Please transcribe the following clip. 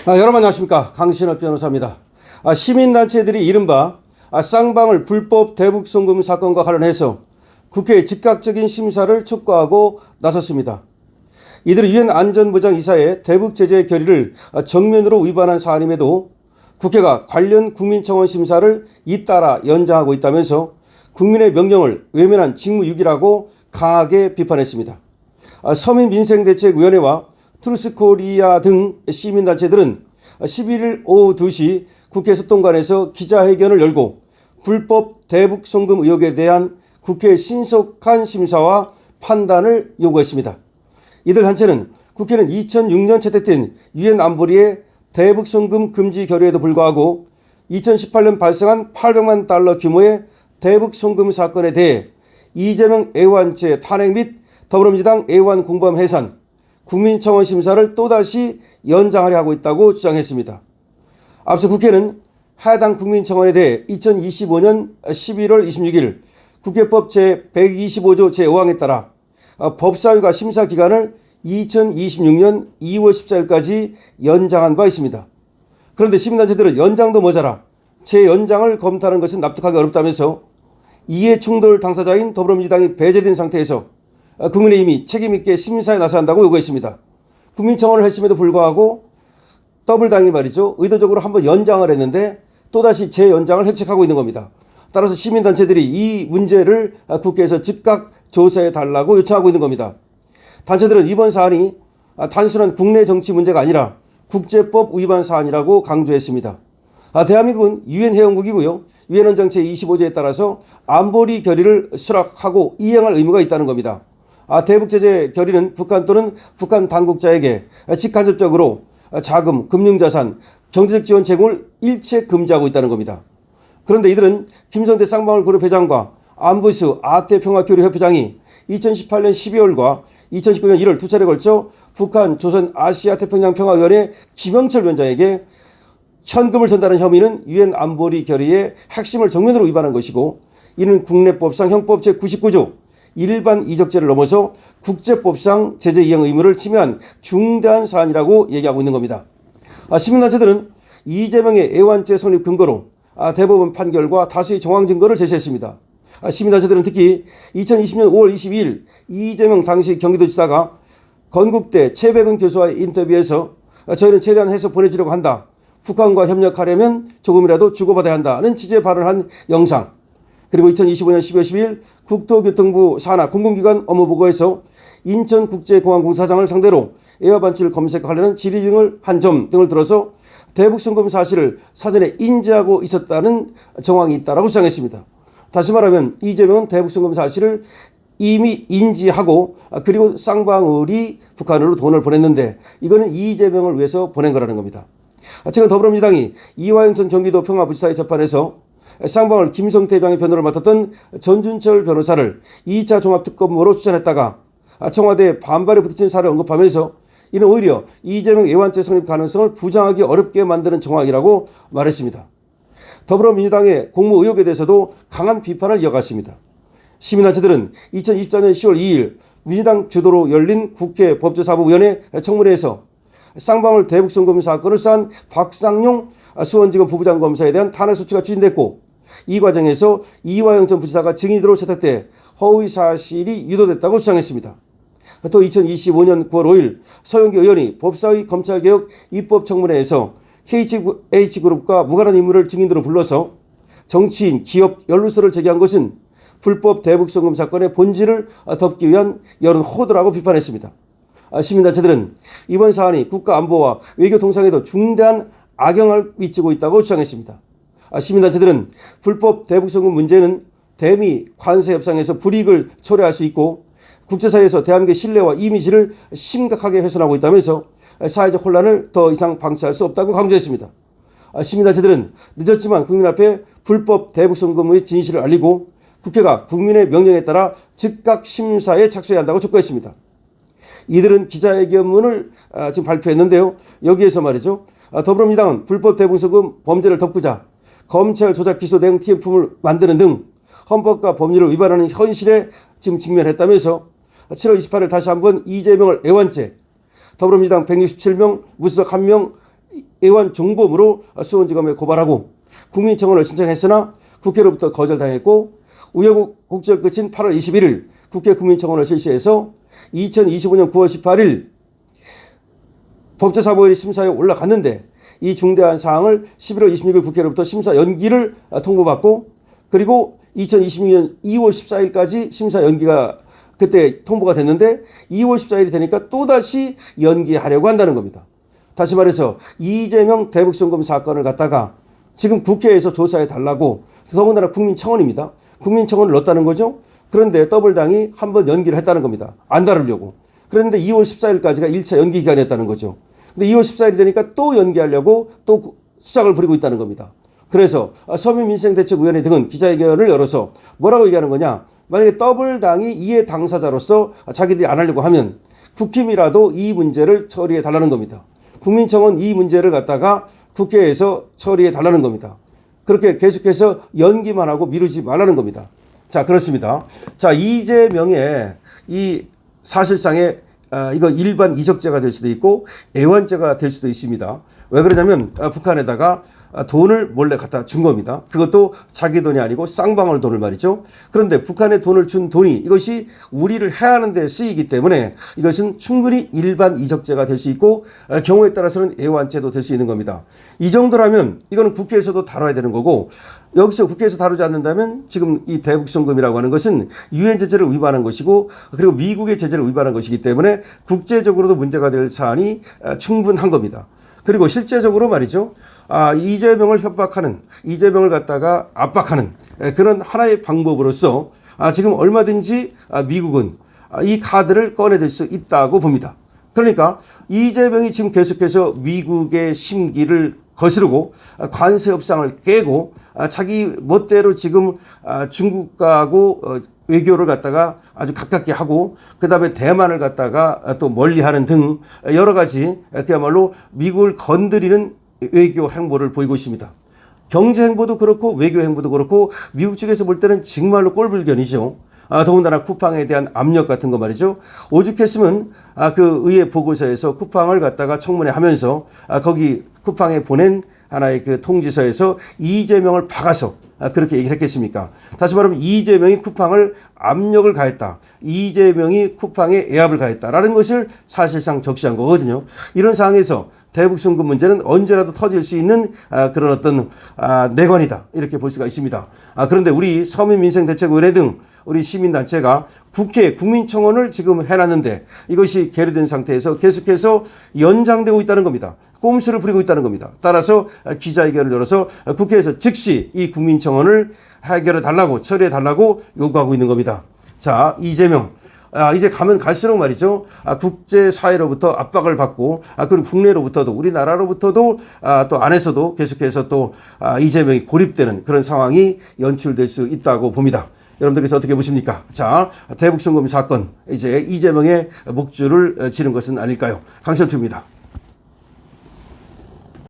여러분 안녕하십니까. 강신업 변호사입니다. 시민단체들이 이른바 쌍방울 불법 대북송금 사건과 관련해서 국회의 즉각적인 심사를 촉구하고 나섰습니다. 이들은 유엔 안전보장이사의 대북 제재 결의를 정면으로 위반한 사안임에도 국회가 관련 국민청원 심사를 잇따라 연장하고 있다면서 국민의 명령을 외면한 직무유기라고 강하게 비판했습니다. 서민민생대책위원회와 트루스코리아 등 시민단체들은 11일 오후 2시 국회 소통관에서 기자회견을 열고 불법 대북송금 의혹에 대한 국회의 신속한 심사와 판단을 요구했습니다. 이들 단체는 국회는 2006년 채택된 유엔 안보리의 대북송금 금지 결의에도 불구하고 2018년 발생한 800만 달러 규모의 대북송금 사건에 대해 이재명 애완죄 탄핵 및 더불어민주당 애완 공범 해산, 국민청원 심사를 또다시 연장하려 하고 있다고 주장했습니다. 앞서 국회는 해당 국민청원에 대해 2025년 11월 26일 국회법 제125조 제5항에 따라 법사위가 심사 기간을 2026년 2월 14일까지 연장한 바 있습니다. 그런데 시민단체들은 연장도 모자라 재연장을 검토하는 것은 납득하기 어렵다면서 이해 충돌 당사자인 더불어민주당이 배제된 상태에서 국민의힘이 책임있게 심사에 나서야 한다고 요구했습니다. 국민청원을 했음에도 불구하고 더불당이 말이죠. 의도적으로 한번 연장을 했는데 또다시 재연장을 획책하고 있는 겁니다. 따라서 시민단체들이 이 문제를 국회에서 즉각 조사해달라고 요청하고 있는 겁니다. 단체들은 이번 사안이 단순한 국내 정치 문제가 아니라 국제법 위반 사안이라고 강조했습니다. 대한민국은 유엔 회원국이고요. 유엔 헌장 제25조에 따라서 안보리 결의를 수락하고 이행할 의무가 있다는 겁니다. 대북제재 결의는 북한 또는 북한 당국자에게 직간접적으로 자금, 금융자산, 경제적 지원 제공을 일체 금지하고 있다는 겁니다. 그런데 이들은 김성태 쌍방울 그룹 회장과 안부수 아태평화교류협회장이 2018년 12월과 2019년 1월 두 차례 걸쳐 북한 조선 아시아태평양평화위원회 김영철 위원장에게 현금을 전달한 혐의는 유엔 안보리 결의의 핵심을 정면으로 위반한 것이고, 이는 국내법상 형법 제99조 일반 이적죄를 넘어서 국제법상 제재 이행 의무를 침해한 중대한 사안이라고 얘기하고 있는 겁니다. 시민단체들은 이재명의 애완죄 성립 근거로 대법원 판결과 다수의 정황 증거를 제시했습니다. 시민단체들은 특히 2020년 5월 22일 이재명 당시 경기도지사가 건국대 최백은 교수와의 인터뷰에서 저희는 최대한 해서 보내주려고 한다. 북한과 협력하려면 조금이라도 주고받아야 한다는 취지의 발언을 한 영상, 그리고 2025년 12월 10일 국토교통부 산하 공공기관 업무보고에서 인천국제공항공사장을 상대로 에어반출 검색 관련한 질의 등을 한 점 등을 들어서 대북송금 사실을 사전에 인지하고 있었다는 정황이 있다고 주장했습니다. 다시 말하면 이재명은 대북송금 사실을 이미 인지하고 그리고 쌍방울이 북한으로 돈을 보냈는데 이거는 이재명을 위해서 보낸 거라는 겁니다. 최근 더불어민주당이 이화영 전 경기도 평화부지사의 재판에서 쌍방울 김성태 회장의 변호를 맡았던 전준철 변호사를 2차 종합특검으로 추천했다가 청와대에 반발에 부딪힌 사례를 언급하면서 이는 오히려 이재명 애완죄 성립 가능성을 부정하기 어렵게 만드는 정황이라고 말했습니다. 더불어민주당의 공모 의혹에 대해서도 강한 비판을 이어갔습니다. 시민단체들은 2024년 10월 2일 민주당 주도로 열린 국회 법제사법위원회 청문회에서 쌍방울 대북송금 사건을 수사한 박상용 수원지검 부부장 검사에 대한 탄핵소추가 추진됐고, 이 과정에서 이화영 전 부지사가 증인으로 채택돼 허위 사실이 유도됐다고 주장했습니다. 또 2025년 9월 5일 서영기 의원이 법사위 검찰개혁 입법청문회에서 KH그룹과 무관한 인물을 증인으로 불러서 정치인, 기업, 연루설을 제기한 것은 불법 대북송금 사건의 본질을 덮기 위한 여론 호도라고 비판했습니다. 시민단체들은 이번 사안이 국가안보와 외교 통상에도 중대한 악영향을 미치고 있다고 주장했습니다. 시민단체들은 불법 대북송금 문제는 대미 관세 협상에서 불이익을 초래할 수 있고 국제사회에서 대한민국의 신뢰와 이미지를 심각하게 훼손하고 있다면서 사회적 혼란을 더 이상 방치할 수 없다고 강조했습니다. 시민단체들은 늦었지만 국민 앞에 불법 대북송금의 진실을 알리고 국회가 국민의 명령에 따라 즉각 심사에 착수해야 한다고 촉구했습니다. 이들은 기자회견문을 지금 발표했는데요. 여기에서 말이죠. 더불어민주당은 불법 대북송금 범죄를 덮고자 검찰 조작 기소 대응 TF를 만드는 등 헌법과 법률을 위반하는 현실에 지금 직면했다면서 7월 28일 다시 한번 이재명을 애완죄, 더불어민주당 167명, 무소속 1명 애완종범으로 수원지검에 고발하고 국민청원을 신청했으나 국회로부터 거절당했고 우여곡절 끝인 8월 21일 국회 국민청원을 실시해서 2025년 9월 18일 법제사무위 심사에 올라갔는데 이 중대한 사항을 11월 26일 국회로부터 심사 연기를 통보받고 그리고 2026년 2월 14일까지 심사 연기가 그때 통보가 됐는데 2월 14일이 되니까 또다시 연기하려고 한다는 겁니다. 다시 말해서 이재명 대북송금 사건을 갖다가 지금 국회에서 조사해 달라고 더군다나 국민청원입니다. 국민청원을 넣었다는 거죠. 그런데 더블당이 한번 연기를 했다는 겁니다. 안 다루려고. 그런데 2월 14일까지가 1차 연기 기간이었다는 거죠. 근데 2월 14일이 되니까 또 연기하려고 또 수작을 부리고 있다는 겁니다. 그래서 서민민생대책위원회 등은 기자회견을 열어서 뭐라고 얘기하는 거냐. 만약에 더블당이 이해 당사자로서 자기들이 안 하려고 하면 국힘이라도 이 문제를 처리해 달라는 겁니다. 국민청원 이 문제를 갖다가 국회에서 처리해 달라는 겁니다. 그렇게 계속해서 연기만 하고 미루지 말라는 겁니다. 자, 그렇습니다. 자, 이재명의 이 사실상의 이거 일반 이적죄가 될 수도 있고 애완죄가 될 수도 있습니다. 왜 그러냐면 북한에다가 돈을 몰래 갖다 준 겁니다. 그것도 자기 돈이 아니고 쌍방울 돈을 말이죠. 그런데 북한에 돈을 준 돈이 이것이 우리를 해하는 데 쓰이기 때문에 이것은 충분히 일반 이적죄가 될 수 있고 경우에 따라서는 애완죄도 될 수 있는 겁니다. 이 정도라면 이거는 국회에서도 다뤄야 되는 거고 여기서 국회에서 다루지 않는다면 지금 이 대북송금이라고 하는 것은 유엔 제재를 위반한 것이고 그리고 미국의 제재를 위반한 것이기 때문에 국제적으로도 문제가 될 사안이 충분한 겁니다. 그리고 실제적으로 말이죠. 이재명을 협박하는, 이재명을 갖다가 압박하는 그런 하나의 방법으로서 지금 얼마든지 미국은 이 카드를 꺼내들 수 있다고 봅니다. 그러니까 이재명이 지금 계속해서 미국의 심기를 거스르고 관세 협상을 깨고 자기 멋대로 지금 중국하고 외교를 갖다가 아주 가깝게 하고 그다음에 대만을 갖다가 또 멀리하는 등 여러 가지 그야말로 미국을 건드리는 외교 행보를 보이고 있습니다. 경제 행보도 그렇고 외교 행보도 그렇고 미국 측에서 볼 때는 정말로 꼴불견이죠. 더군다나 쿠팡에 대한 압력 같은 거 말이죠. 오죽했으면 그 의회 보고서에서 쿠팡을 갖다가 청문회 하면서 거기 쿠팡에 보낸 하나의 그 통지서에서 이재명을 박아서 그렇게 얘기를 했겠습니까? 다시 말하면 이재명이 쿠팡을 압력을 가했다. 이재명이 쿠팡에 애압을 가했다라는 것을 사실상 적시한 거거든요. 이런 상황에서 대북송금 문제는 언제라도 터질 수 있는 그런 어떤 내관이다. 이렇게 볼 수가 있습니다. 그런데 우리 서민민생대책위원회 등 우리 시민단체가 국회 국민청원을 지금 해놨는데 이것이 계류된 상태에서 계속해서 연장되고 있다는 겁니다. 꼼수를 부리고 있다는 겁니다. 따라서 기자회견을 열어서 국회에서 즉시 이 국민청원을 해결해 달라고 처리해 달라고 요구하고 있는 겁니다. 자, 이재명. 이제 가면 갈수록 말이죠. 국제사회로부터 압박을 받고 그리고 국내로부터도 우리나라로부터도 또 안에서도 계속해서 또 이재명이 고립되는 그런 상황이 연출될 수 있다고 봅니다. 여러분들께서 어떻게 보십니까? 자, 대북송금 사건 이제 이재명의 목줄을 치는 것은 아닐까요? 강철투입니다.